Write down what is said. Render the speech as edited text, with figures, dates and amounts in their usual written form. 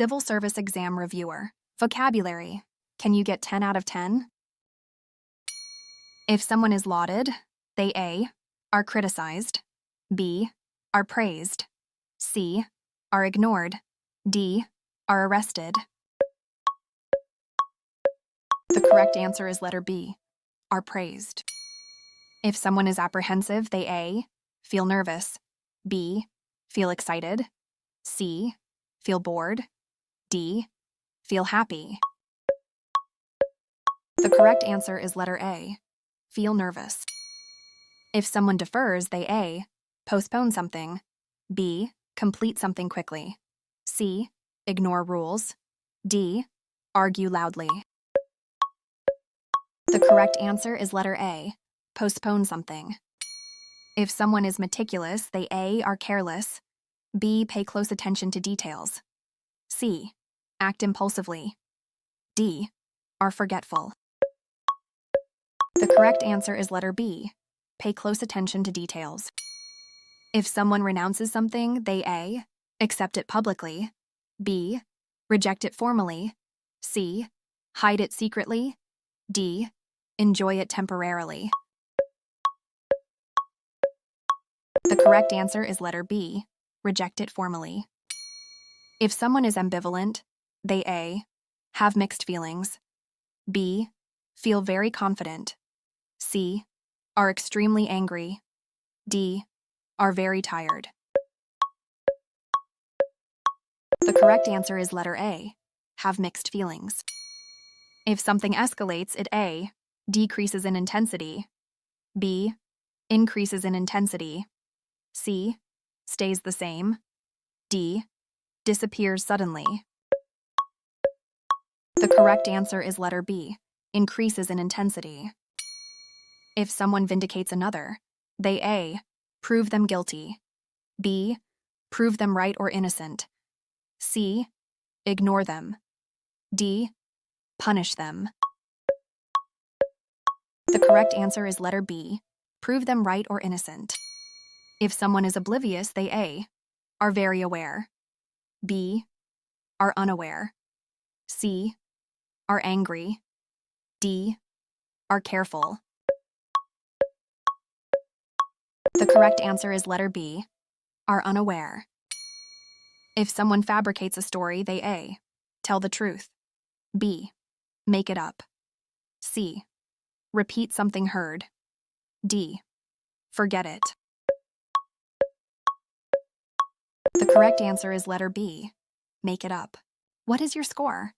Civil Service Exam Reviewer. Vocabulary. Can you get 10 out of 10? If someone is lauded, they A. Are criticized, B. Are praised, C. Are ignored, D. Are arrested. The correct answer is letter B. Are praised. If someone is apprehensive, they A. Feel nervous, B. Feel excited, C. Feel bored, D. Feel happy. The correct answer is letter A. Feel nervous. If someone defers, they A. Postpone something, B. Complete something quickly, C. Ignore rules, D. Argue loudly. The correct answer is letter A. Postpone something. If someone is meticulous, they A. Are careless, B. Pay close attention to details, C. Act impulsively, D. Are forgetful. The correct answer is letter B. Pay close attention to details. If someone renounces something, they A. Accept it publicly, B. Reject it formally, C. Hide it secretly, D. Enjoy it temporarily. The correct answer is letter B. Reject it formally. If someone is ambivalent, they A. Have mixed feelings, B. Feel very confident, C. Are extremely angry, D. Are very tired. The correct answer is letter A. Have mixed feelings. If something escalates, it A. Decreases in intensity, B. Increases in intensity, C. Stays the same, D. Disappears suddenly. The correct answer is letter B. Increases in intensity. If someone vindicates another, they A. Prove them guilty, B. Prove them right or innocent, C. Ignore them, D. Punish them. The correct answer is letter B. Prove them right or innocent. If someone is oblivious, they A. Are very aware, B. Are unaware, C. Are angry, D. Are careful. The correct answer is letter B. Are unaware. If someone fabricates a story, they A. Tell the truth, B. Make it up, C. Repeat something heard, D. Forget it. The correct answer is letter B. Make it up. What is your score?